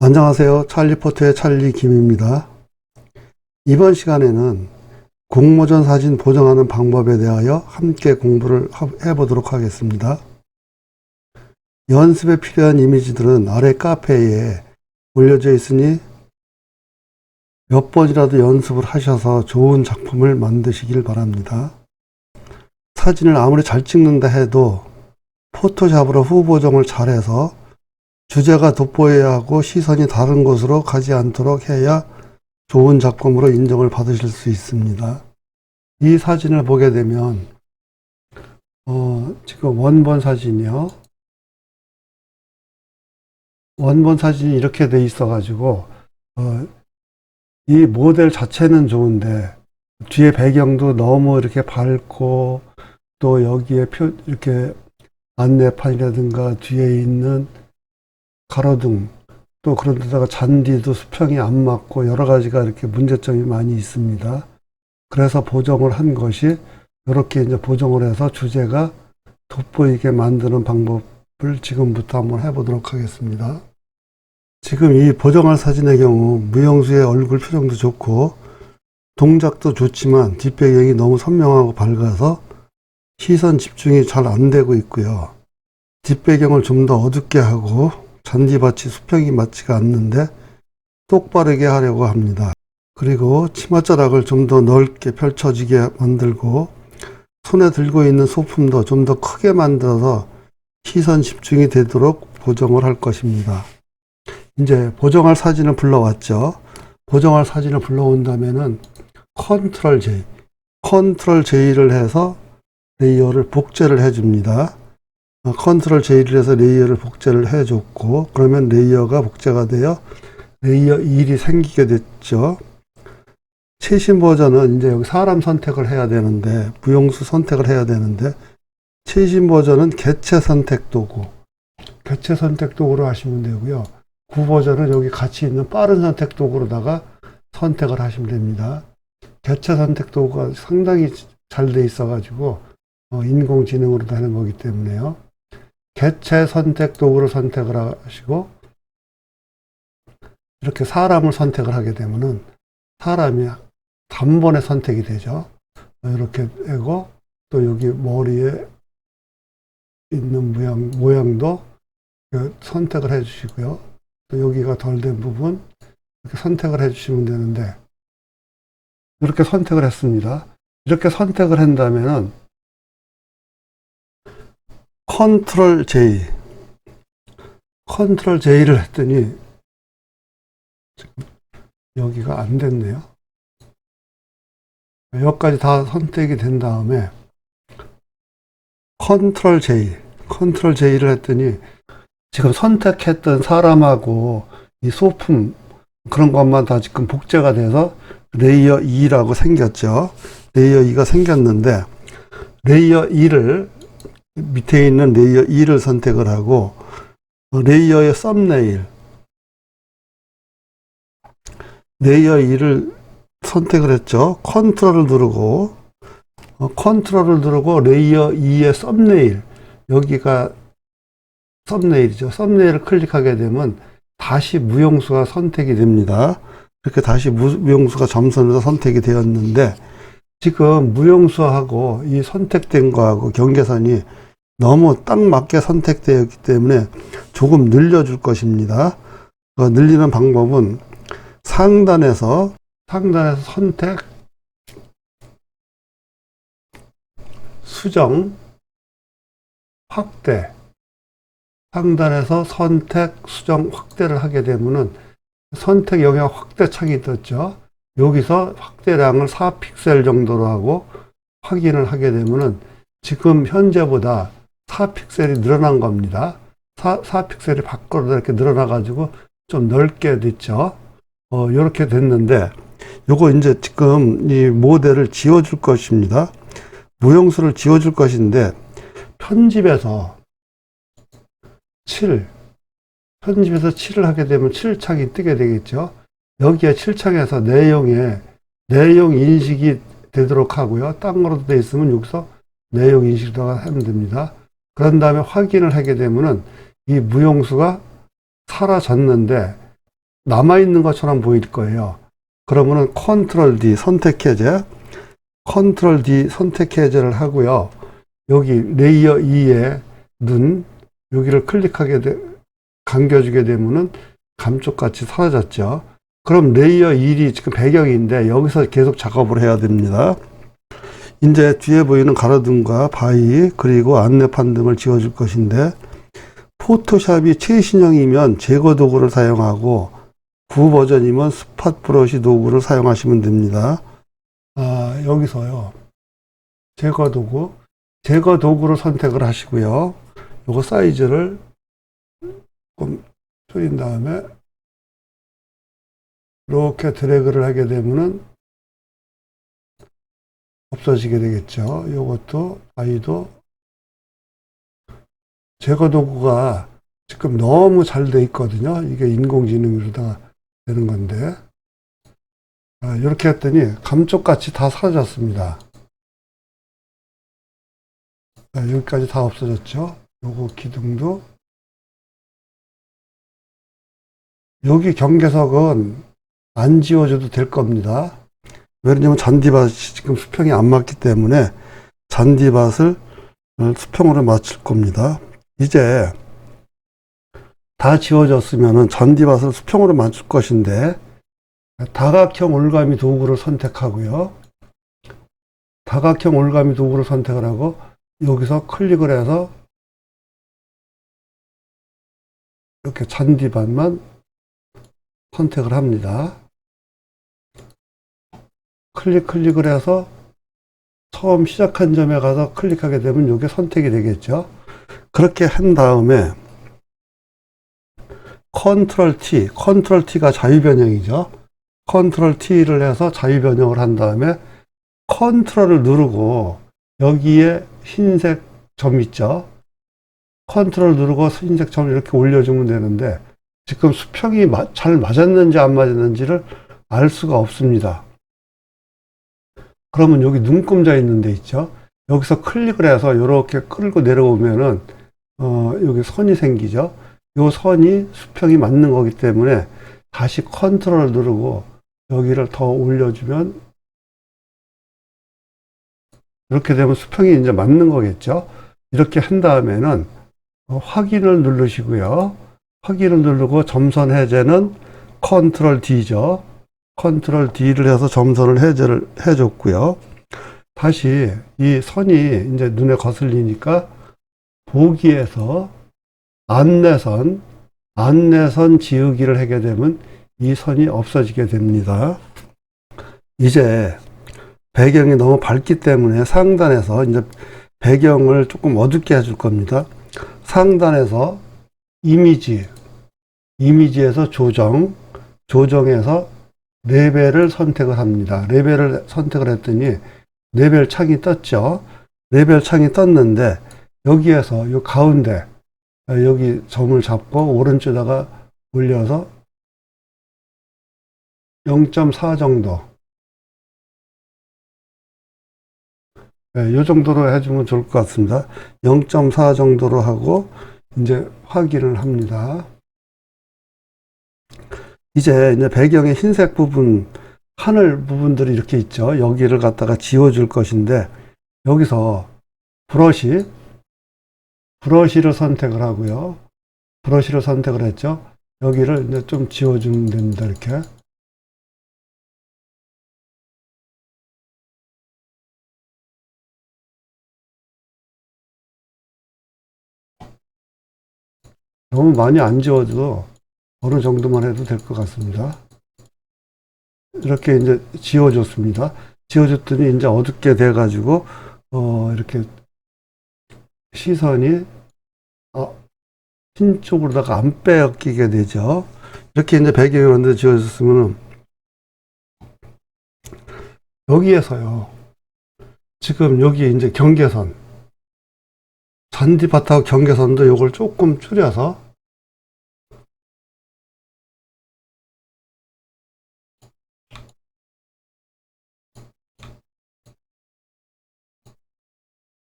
안녕하세요. 찰리포트의 찰리 김입니다. 이번 시간에는 공모전 사진 보정하는 방법에 대하여 함께 공부를 해보도록 하겠습니다. 연습에 필요한 이미지들은 아래 카페에 올려져 있으니 몇 번이라도 연습을 하셔서 좋은 작품을 만드시길 바랍니다. 사진을 아무리 잘 찍는다 해도 포토샵으로 후보정을 잘해서 주제가 돋보여야 하고 시선이 다른 곳으로 가지 않도록 해야 좋은 작품으로 인정을 받으실 수 있습니다. 이 사진을 보게 되면 지금 원본 사진이요. 원본 사진이 이렇게 돼 있어 가지고 이 모델 자체는 좋은데 뒤에 배경도 너무 이렇게 밝고 또 여기에 이렇게 안내판이라든가 뒤에 있는 가로등 또 그런 데다가 잔디도 수평이 안 맞고 여러 가지가 이렇게 문제점이 많이 있습니다. 그래서 보정을 한 것이 이렇게 이제 보정을 해서 주제가 돋보이게 만드는 방법을 지금부터 한번 해보도록 하겠습니다. 지금 이 보정할 사진의 경우 무영수의 얼굴 표정도 좋고 동작도 좋지만 뒷배경이 너무 선명하고 밝아서 시선 집중이 잘 안 되고 있고요. 뒷배경을 좀 더 어둡게 하고 잔디밭이 수평이 맞지가 않는데 똑바르게 하려고 합니다. 그리고 치맛자락을 좀 더 넓게 펼쳐지게 만들고 손에 들고 있는 소품도 좀 더 크게 만들어서 시선 집중이 되도록 보정을 할 것입니다. 이제 보정할 사진을 불러왔죠. 보정할 사진을 불러온다면은 컨트롤 J, 컨트롤 J를 해서 레이어를 복제를 해줍니다. 컨트롤 J를 해서 레이어를 복제를 해줬고 그러면 레이어가 복제가 되어 레이어 1이 생기게 됐죠. 최신 버전은 이제 여기 사람 선택을 해야 되는데 무용수 선택을 해야 되는데 최신 버전은 개체 선택 도구, 개체 선택 도구로 하시면 되고요. 구버전은 여기 같이 있는 빠른 선택 도구로다가 선택을 하시면 됩니다. 개체 선택 도구가 상당히 잘 돼 있어 가지고 인공지능으로 하는 거기 때문에요. 개체 선택 도구를 선택을 하시고 이렇게 사람을 선택을 하게 되면은 사람이 단번에 선택이 되죠. 이렇게 되고 또 여기 머리에 있는 모양도 선택을 해 주시고요. 또 여기가 덜 된 부분 이렇게 선택을 해 주시면 되는데 이렇게 선택을 했습니다. 이렇게 선택을 한다면은 컨트롤 J, 컨트롤 J를 했더니 여기가 안 됐네요. 여기까지 다 선택이 된 다음에 컨트롤 J, 컨트롤 J를 했더니 지금 선택했던 사람하고 이 소품 그런 것만 다 지금 복제가 돼서 레이어 2라고 생겼죠. 레이어 2가 생겼는데 레이어 2를 밑에 있는 레이어 2를 선택을 하고 레이어의 썸네일 레이어 2를 선택을 했죠. 컨트롤을 누르고 레이어 2의 썸네일 여기가 썸네일이죠. 썸네일을 클릭하게 되면 다시 무용수가 선택이 됩니다. 이렇게 다시 무용수가 점선에서 선택이 되었는데 지금 무용수하고 이 선택된 거하고 경계선이 너무 딱 맞게 선택되었기 때문에 조금 늘려줄 것입니다. 늘리는 방법은 상단에서 선택, 수정, 확대 상단에서 선택, 수정, 확대를 하게 되면은 선택 영역 확대 창이 떴죠. 여기서 확대량을 4픽셀 정도로 하고 확인을 하게 되면은 지금 현재보다 4픽셀이 늘어난 겁니다. 4픽셀이 밖으로 이렇게 늘어나 가지고 좀 넓게 됐죠. 이렇게 됐는데 요거 이제 지금 이 모델을 지워줄 것입니다. 무용수를 지워줄 것인데 편집에서 7을 하게 되면 7창이 뜨게 되겠죠. 여기에 7창에서 내용 인식이 되도록 하고요. 딴 거로 돼 있으면 여기서 내용 인식도 하면 됩니다. 그런 다음에 확인을 하게 되면은 이 무용수가 사라졌는데 남아있는 것처럼 보일 거예요. 그러면은 컨트롤 D 선택 해제, 컨트롤 D 선택 해제를 하고요. 여기 레이어 2의 눈, 여기를 감겨주게 되면은 감쪽같이 사라졌죠. 그럼 레이어 1이 지금 배경인데 여기서 계속 작업을 해야 됩니다. 이제 뒤에 보이는 가로등과 바위 그리고 안내판 등을 지워줄 것인데, 포토샵이 최신형이면 제거 도구를 사용하고 구버전이면 스팟 브러쉬 도구를 사용하시면 됩니다. 여기서요, 제거 도구를 선택을 하시고요. 요거 사이즈를 조금 줄인 다음에 이렇게 드래그를 하게 되면은 없어지게 되겠죠. 요것도 바위도 제거 도구가 지금 너무 잘 돼 있거든요. 이게 인공지능으로다가 되는 건데, 이렇게 했더니 감쪽같이 다 사라졌습니다. 여기까지 다 없어졌죠. 요거 기둥도, 여기 경계석은 안 지워줘도 될 겁니다. 왜냐면 잔디밭이 지금 수평이 안 맞기 때문에 잔디밭을 수평으로 맞출 겁니다. 이제 다 지워졌으면 잔디밭을 수평으로 맞출 것인데, 다각형 올가미 도구를 선택하고요. 다각형 올가미 도구를 선택을 하고 여기서 클릭을 해서 이렇게 잔디밭만 선택을 합니다. 클릭을 해서 처음 시작한 점에 가서 클릭하게 되면 이게 선택이 되겠죠. 그렇게 한 다음에 컨트롤 T가 자유변형이죠. 컨트롤 T를 해서 자유변형을 한 다음에 컨트롤을 누르고 여기에 흰색 점 있죠. 컨트롤 누르고 흰색 점을 이렇게 올려주면 되는데, 지금 수평이 잘 맞았는지 안 맞았는지를 알 수가 없습니다. 그러면 여기 눈금자 있는 데 있죠. 여기서 클릭을 해서 이렇게 끌고 내려오면은 여기 선이 생기죠. 이 선이 수평이 맞는 거기 때문에 다시 컨트롤을 누르고 여기를 더 올려주면, 이렇게 되면 수평이 이제 맞는 거겠죠. 이렇게 한 다음에는 확인을 누르시고요. 확인을 누르고 점선 해제는 컨트롤 D죠. 컨트롤 D를 해서 점선을 해제를 해줬고요. 다시 이 선이 이제 눈에 거슬리니까 보기에서 안내선 지우기를 하게 되면 이 선이 없어지게 됩니다. 이제 배경이 너무 밝기 때문에 상단에서 이제 배경을 조금 어둡게 해줄 겁니다. 상단에서 이미지에서 조정해서 레벨을 선택을 합니다. 레벨을 선택을 했더니 레벨 창이 떴죠. 레벨 창이 떴는데 여기에서 이 가운데 여기 점을 잡고 오른쪽에다가 올려서 0.4 정도, 이 정도로 해주면 좋을 것 같습니다. 0.4 정도로 하고 이제 확인을 합니다. 이제 배경의 흰색 부분, 하늘 부분들이 이렇게 있죠. 여기를 갖다가 지워줄 것인데, 여기서 브러쉬를 선택을 하고요. 브러쉬를 선택을 했죠. 여기를 이제 좀 지워주면 됩니다. 이렇게. 너무 많이 안 지워도 어느 정도만 해도 될 것 같습니다. 이렇게 이제 지워줬습니다. 지워줬더니 이제 어둡게 돼가지고, 이렇게 시선이, 흰 쪽으로다가 안 빼앗기게 되죠. 이렇게 이제 배경이 먼저 지워졌으면, 여기에서요, 지금 여기 이제 경계선, 잔디밭하고 경계선도 요걸 조금 줄여서,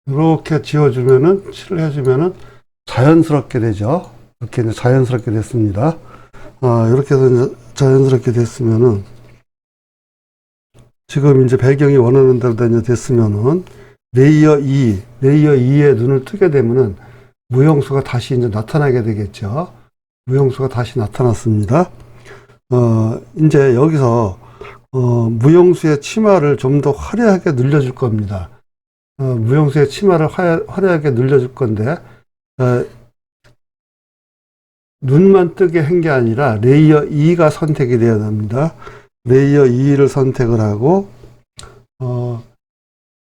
이렇게 지워주면은, 칠을 해주면은 자연스럽게 되죠. 이렇게 이제 자연스럽게 됐습니다. 이렇게 해서 이제 자연스럽게 됐으면은, 지금 이제 배경이 원하는 대로 이제 됐으면은, 레이어 2에 눈을 뜨게 되면은, 무용수가 다시 이제 나타나게 되겠죠. 무용수가 다시 나타났습니다. 이제 여기서, 무용수의 치마를 좀 더 화려하게 늘려줄 겁니다. 무용수의 치마를 화려하게 늘려줄 건데, 눈만 뜨게 한 게 아니라 레이어 2가 선택이 되어야 됩니다. 레이어 2를 선택을 하고,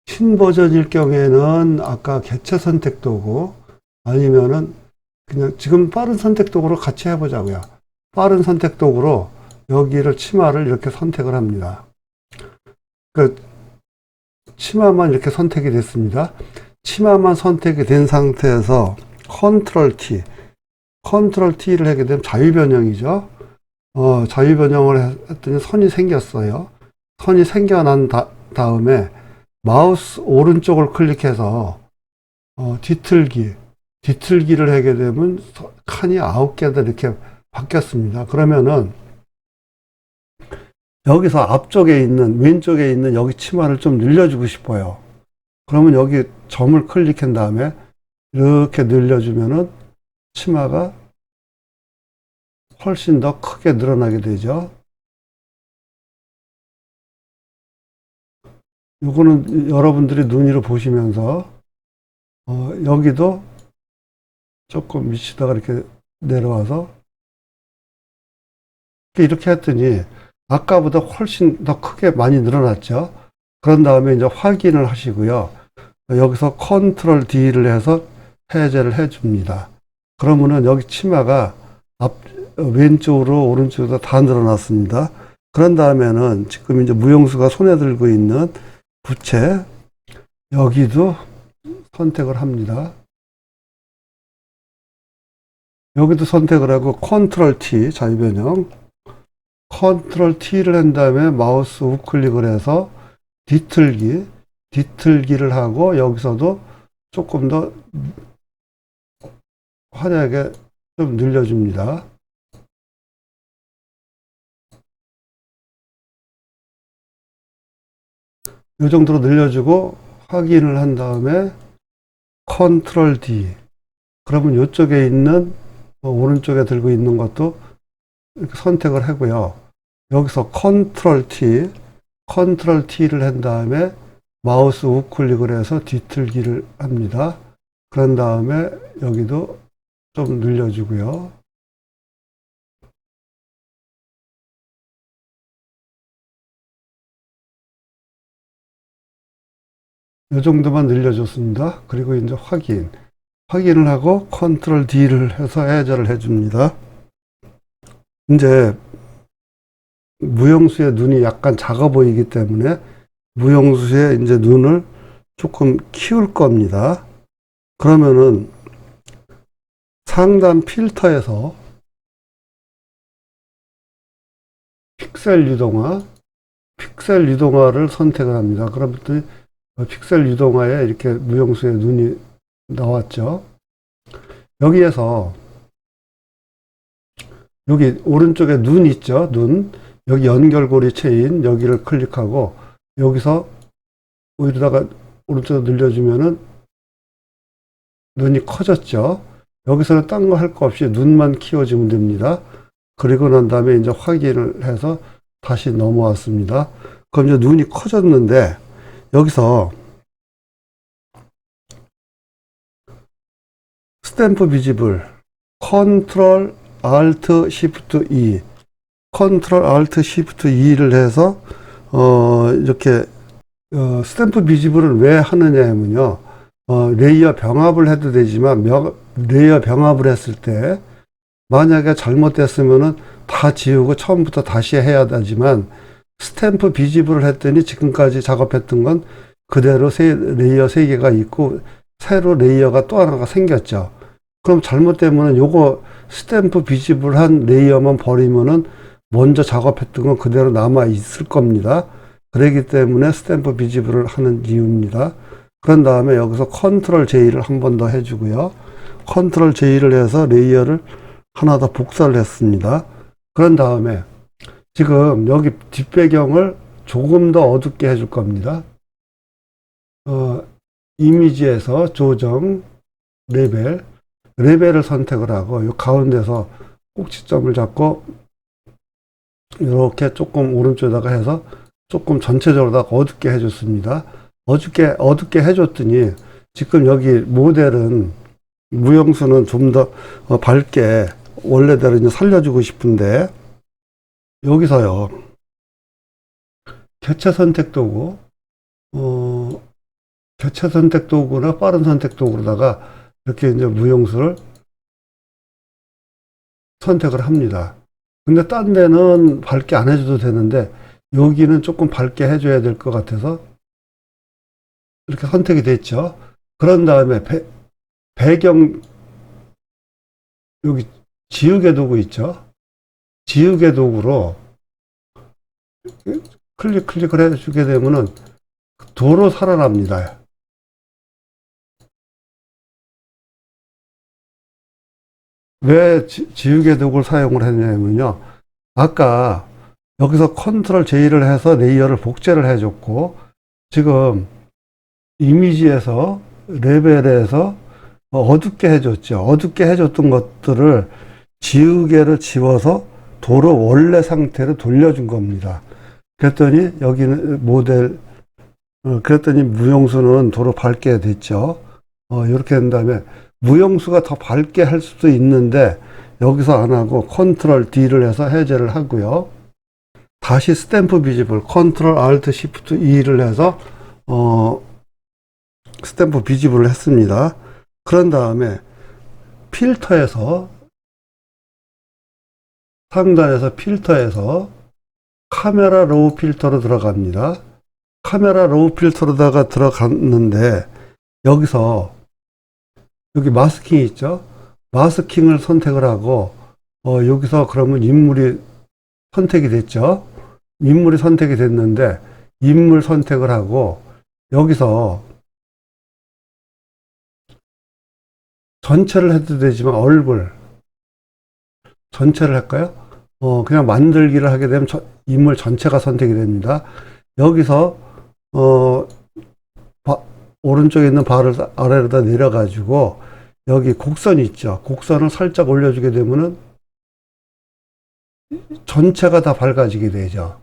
신버전일 경우에는 아까 개체 선택 도구, 아니면은 그냥 지금 빠른 선택 도구로 같이 해보자고요. 빠른 선택 도구로 여기를 치마를 이렇게 선택을 합니다. 그 치마만 이렇게 선택이 됐습니다. 치마만 선택이 된 상태에서 컨트롤 T를 하게 되면 자유변형이죠. 자유변형을 했더니 선이 생겼어요. 선이 생겨난 다음에 마우스 오른쪽을 클릭해서 뒤틀기를 하게 되면 칸이 9개다 이렇게 바뀌었습니다. 그러면은 여기서 앞쪽에 있는 왼쪽에 있는 여기 치마를 좀 늘려주고 싶어요. 그러면 여기 점을 클릭한 다음에 이렇게 늘려주면은 치마가 훨씬 더 크게 늘어나게 되죠. 요거는 여러분들이 눈으로 보시면서 여기도 조금 미치다가 이렇게 내려와서 이렇게 했더니 아까보다 훨씬 더 크게 많이 늘어났죠. 그런 다음에 이제 확인을 하시고요. 여기서 컨트롤 D를 해서 해제를 해줍니다. 그러면은 여기 치마가 왼쪽으로 오른쪽으로 다 늘어났습니다. 그런 다음에는 지금 이제 무용수가 손에 들고 있는 부채 여기도 선택을 합니다. 여기도 선택을 하고 컨트롤 T 자유변형 컨트롤 T를 한 다음에 마우스 우클릭을 해서 뒤틀기를 하고 여기서도 조금 더 화려하게 좀 늘려줍니다. 이 정도로 늘려주고 확인을 한 다음에 컨트롤 D 그러면 이쪽에 있는 오른쪽에 들고 있는 것도 이렇게 선택을 하고요. 여기서 컨트롤 T를 한 다음에 마우스 우클릭을 해서 뒤틀기를 합니다. 그런 다음에 여기도 좀 늘려주고요. 이 정도만 늘려줬습니다. 그리고 이제 확인을 하고 컨트롤 D를 해서 해제를 해줍니다. 이제 무용수의 눈이 약간 작아 보이기 때문에 무용수의 이제 눈을 조금 키울 겁니다. 그러면은 상단 필터에서 픽셀 유동화를 선택을 합니다. 그러면 픽셀 유동화에 이렇게 무용수의 눈이 나왔죠. 여기에서 여기 오른쪽에 눈 있죠. 여기 연결고리 체인 여기를 클릭하고 여기서 여기다가 오른쪽으로 늘려주면은 눈이 커졌죠. 여기서는 딴 거 할 거 없이 눈만 키워주면 됩니다. 그리고 난 다음에 이제 확인을 해서 다시 넘어왔습니다. 그럼 이제 눈이 커졌는데 여기서 스탬프 비지블 컨트롤 알트 시프트 E를 해서 이렇게 스탬프 비지블을 왜 하느냐 하면요. 레이어 병합을 해도 되지만 레이어 병합을 했을 때 만약에 잘못됐으면은 다 지우고 처음부터 다시 해야 되지만 스탬프 비지블을 했더니 지금까지 작업했던 건 그대로 레이어 3개가 있고 새로 레이어가 또 하나가 생겼죠. 그럼 잘못되면은 요거 스탬프 비지블한 레이어만 버리면은 먼저 작업했던 건 그대로 남아 있을 겁니다. 그렇기 때문에 스탬프 비지블을 하는 이유입니다. 그런 다음에 여기서 컨트롤 J를 한 번 더 해주고요. 컨트롤 J를 해서 레이어를 하나 더 복사를 했습니다. 그런 다음에 지금 여기 뒷배경을 조금 더 어둡게 해줄 겁니다. 이미지에서 조정, 레벨을 선택을 하고, 이 가운데서 꼭지점을 잡고, 이렇게 조금 오른쪽에다가 해서 조금 전체적으로 다 어둡게 해줬습니다. 어둡게 해줬더니, 지금 여기 모델은, 무용수는 좀 더 밝게, 원래대로 이제 살려주고 싶은데, 여기서요, 교체 선택 도구, 교체 선택 도구나 빠른 선택 도구로다가 이렇게 이제 무용수를 선택을 합니다. 근데 딴 데는 밝게 안 해줘도 되는데 여기는 조금 밝게 해줘야 될 것 같아서 이렇게 선택이 됐죠. 그런 다음에 배경 여기 지우개 도구 있죠. 지우개 도구로 클릭을 해주게 되면은 도로 살아납니다. 왜 지우개 도구를 사용을 했냐면요. 아까 여기서 컨트롤 J를 해서 레이어를 복제를 해줬고, 지금 이미지에서 레벨에서 어둡게 해줬죠. 어둡게 해줬던 것들을 지우개를 지워서 도로 원래 상태로 돌려준 겁니다. 그랬더니 여기는 그랬더니 무용수는 도로 밝게 됐죠. 이렇게 된 다음에 무용수가 더 밝게 할 수도 있는데 여기서 안 하고 컨트롤 D를 해서 해제를 하고요. 다시 스탬프 비지블 컨트롤 알트 시프트 E를 해서 스탬프 비지블을 했습니다. 그런 다음에 필터에서 상단에서 필터에서 카메라 로우 필터로 들어갑니다. 카메라 로우 필터로다가 들어갔는데 여기서 여기 마스킹이 있죠. 마스킹을 선택을 하고 여기서 그러면 인물이 선택이 됐죠. 인물이 선택이 됐는데 인물 선택을 하고 여기서 전체를 해도 되지만 얼굴 전체를 할까요? 그냥 만들기를 하게 되면 인물 전체가 선택이 됩니다. 여기서 오른쪽에 있는 바를 아래로다 내려가지고 여기 곡선이 있죠. 곡선을 살짝 올려주게 되면은 전체가 다 밝아지게 되죠.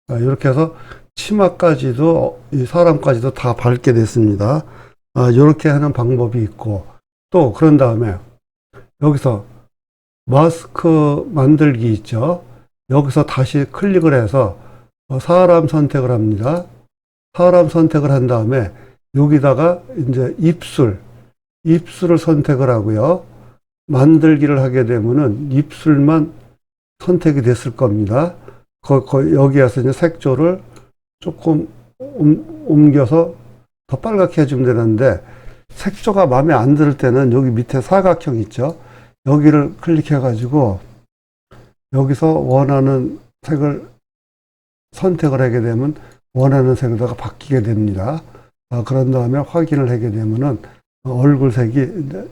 이렇게 해서 치마까지도 이 사람까지도 다 밝게 됐습니다. 이렇게 하는 방법이 있고 또 그런 다음에 여기서 마스크 만들기 있죠. 여기서 다시 클릭을 해서 사람 선택을 합니다. 사람 선택을 한 다음에 여기다가 이제 입술을 선택을 하고요. 만들기를 하게 되면은 입술만 선택이 됐을 겁니다. 여기에서 이제 색조를 조금 옮겨서 더 빨갛게 해주면 되는데 색조가 마음에 안 들 때는 여기 밑에 사각형 있죠. 여기를 클릭해 가지고 여기서 원하는 색을 선택을 하게 되면 원하는 색으로다가 바뀌게 됩니다. 그런 다음에 확인을 하게 되면은 얼굴 색이 이제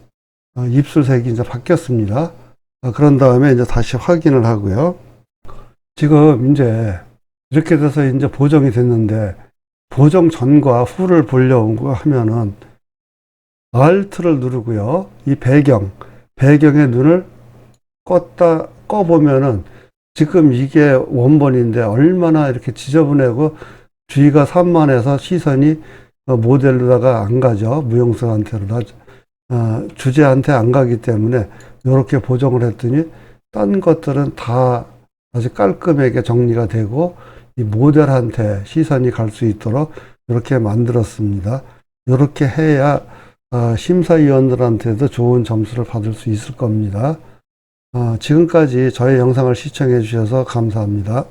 입술 색이 이제 바뀌었습니다. 그런 다음에 이제 다시 확인을 하고요. 지금 이제 이렇게 돼서 이제 보정이 됐는데 보정 전과 후를 보려고 하면은 Alt를 누르고요. 이 배경의 눈을 꺼보면은 지금 이게 원본인데 얼마나 이렇게 지저분하고 주의가 산만해서 시선이 모델로다가 안 가죠. 무용수한테로다 주제한테 안 가기 때문에 이렇게 보정을 했더니 딴 것들은 다 아주 깔끔하게 정리가 되고 이 모델한테 시선이 갈 수 있도록 이렇게 만들었습니다. 이렇게 해야 심사위원들한테도 좋은 점수를 받을 수 있을 겁니다. 지금까지 저의 영상을 시청해 주셔서 감사합니다.